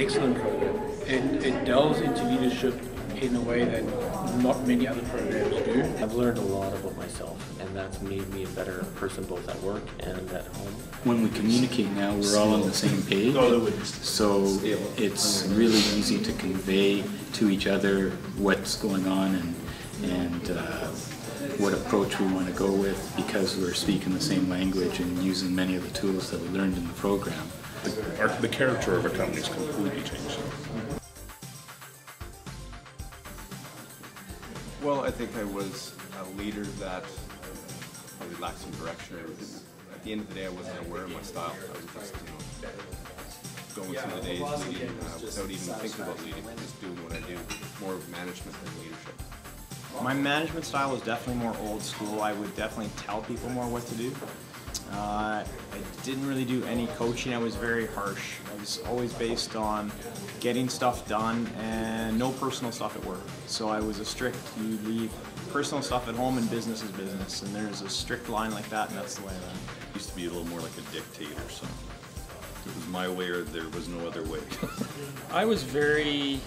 excellent program. It delves into leadership in a way that not many other programs do. I've learned a lot about myself, and that's made me a better person both at work and at home. When we communicate now, we're all on the same page, so it's really easy to convey to each other what's going on and what approach we want to go with, because we're speaking the same language and using many of the tools that we learned in the program. The character of a company is completely changed. Well, I think I was a leader that probably lacked some direction. At the end of the day, I wasn't aware of my style. I was just, going through the days leading without even thinking about leading, just doing what I do, more of management than leadership. My management style was definitely more old school. I would definitely tell people more what to do. I didn't really do any coaching. I was very harsh. I was always based on getting stuff done and no personal stuff at work. So I was a strict, you leave personal stuff at home and business is business. And there's a strict line like that, and that's the way I learned. I used to be a little more like a dictator, so it was my way or there was no other way. I was very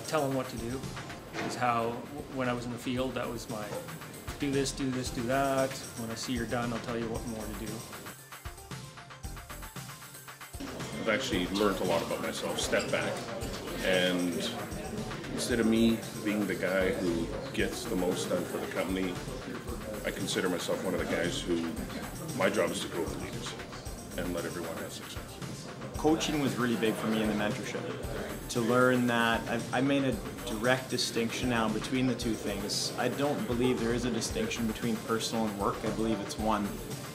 tell them what to do. Is how, when I was in the field, that was my do this, do this, do that. When I see you're done, I'll tell you what more to do. I've actually learned a lot about myself, step back, and instead of me being the guy who gets the most done for the company, I consider myself one of the guys who, my job is to grow the leaders and let everyone have success. Coaching was really big for me in the mentorship. To learn that, I made a direct distinction now between the two things. I don't believe there is a distinction between personal and work. I believe it's one.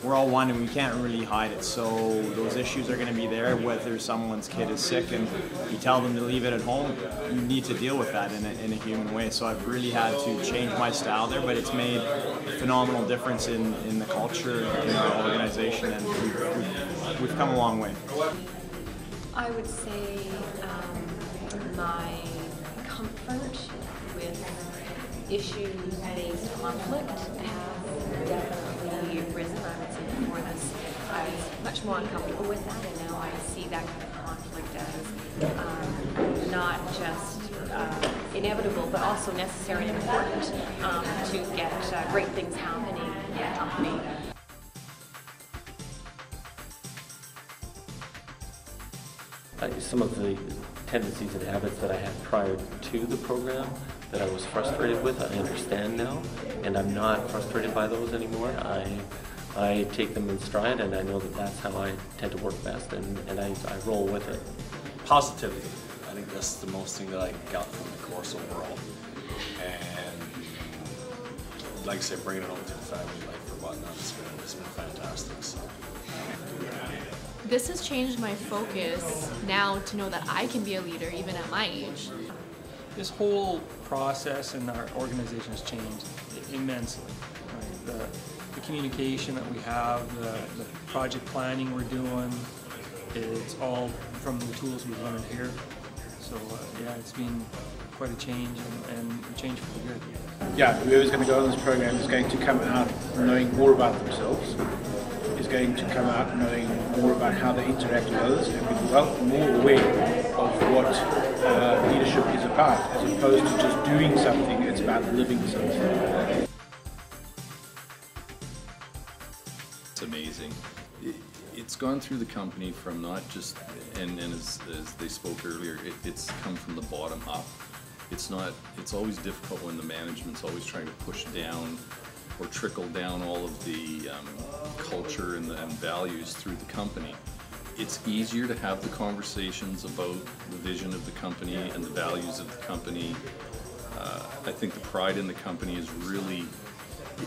We're all one and we can't really hide it. So those issues are going to be there, whether someone's kid is sick and you tell them to leave it at home, you need to deal with that in a human way. So I've really had to change my style there, but it's made a phenomenal difference in the culture in our organization, and we've come a long way. I would say my comfort with issues-based conflict has definitely risen. I would say before this, I was much more uncomfortable with that, and now I see that kind of conflict as not just inevitable, but also necessary and important to get great things happening in a company. Some of the tendencies and habits that I had prior to the program that I was frustrated with, I understand now, and I'm not frustrated by those anymore. I take them in stride, and I know that that's how I tend to work best, and I roll with it. Positivity. I think that's the most thing that I got from the course overall. And like I said, bringing it home to the family life for whatnot, it's been fantastic. So. This has changed my focus now to know that I can be a leader even at my age. This whole process in our organization has changed immensely. Right? The communication that we have, the project planning we're doing, it's all from the tools we've learned here. So yeah, it's been quite a change, and a change for the good. Yeah, whoever's going to go on this program is going to come out knowing more about themselves, is going to come out knowing more about how they interact with others, and be more aware of what leadership is about, as opposed to just doing something. It's about living something. It's amazing. It's gone through the company from not just, and as they spoke earlier, it's come from the bottom up. It's always difficult when the management's always trying to push down or trickle down all of the culture and values through the company. It's easier to have the conversations about the vision of the company and the values of the company. I think the pride in the company is really,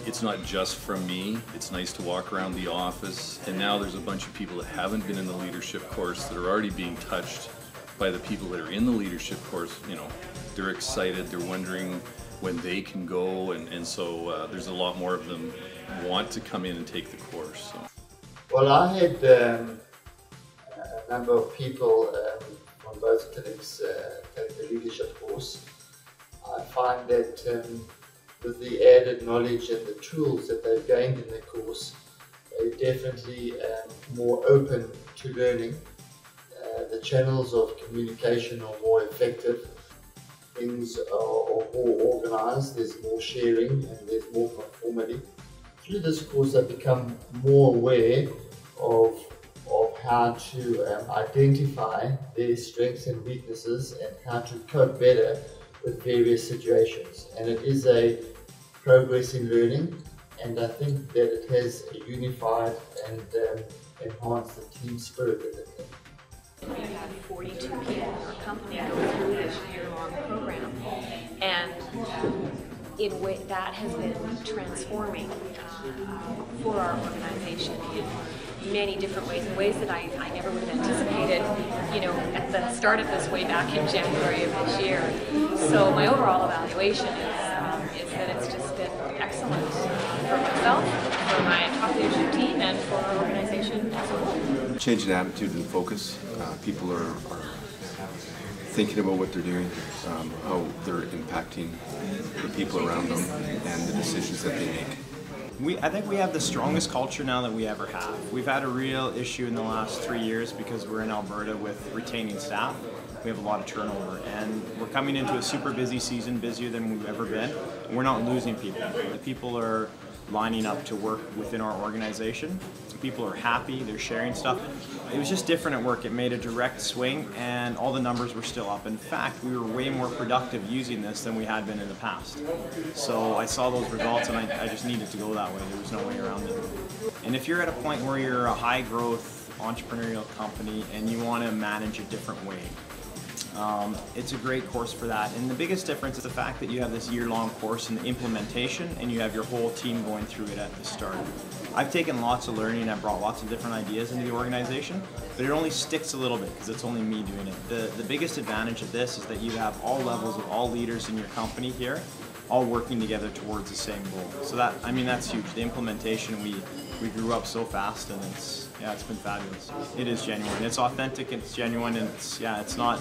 it's not just from me. It's nice to walk around the office, and now there's a bunch of people that haven't been in the leadership course that are already being touched by the people that are in the leadership course. You know, they're excited, they're wondering when they can go, and so there's a lot more of them want to come in and take the course. So. Well, I had a number of people from both clinics take the leadership course. I find that with the added knowledge and the tools that they've gained in the course, they're definitely more open to learning. the channels of communication are more effective, things are more organized, there's more sharing and there's more conformity. Through this course I become more aware of how to identify their strengths and weaknesses and how to cope better with various situations. And it is a progress in learning, and I think that it has unified and enhanced the team spirit in the team. We had 42 people in our company go through this year-long program, and that has been transforming for our organization in many different ways, in ways that I never would have anticipated, you know, at the start of this way back in January of this year. So my overall evaluation is that it's just been excellent for myself, for my top leadership team, and for our organization as a whole. Change in attitude and focus. People are thinking about what they're doing, how they're impacting the people around them, and the decisions that they make. I think we have the strongest culture now that we ever have. We've had a real issue in the last 3 years because we're in Alberta with retaining staff. We have a lot of turnover, and we're coming into a super busy season, busier than we've ever been. We're not losing people. The people are lining up to work within our organization. People are happy, they're sharing stuff. It was just different at work. It made a direct swing, and all the numbers were still up. In fact, we were way more productive using this than we had been in the past. So I saw those results, and I just needed to go that way. There was no way around it. And if you're at a point where you're a high growth entrepreneurial company and you want to manage a different way, it's a great course for that. And the biggest difference is the fact that you have this year-long course in the implementation, and you have your whole team going through it at the start. I've taken lots of learning, I've brought lots of different ideas into the organization, but it only sticks a little bit because it's only me doing it. The biggest advantage of this is that you have all levels of all leaders in your company here, all working together towards the same goal. So that, I mean, that's huge. The implementation, we grew up so fast, and it's been fabulous. It is genuine. It's authentic, it's genuine, and it's not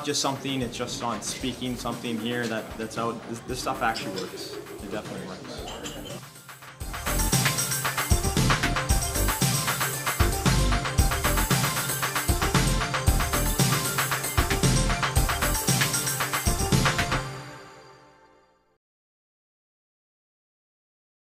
just something, it's just not speaking something here that's out. This stuff actually works. It definitely works.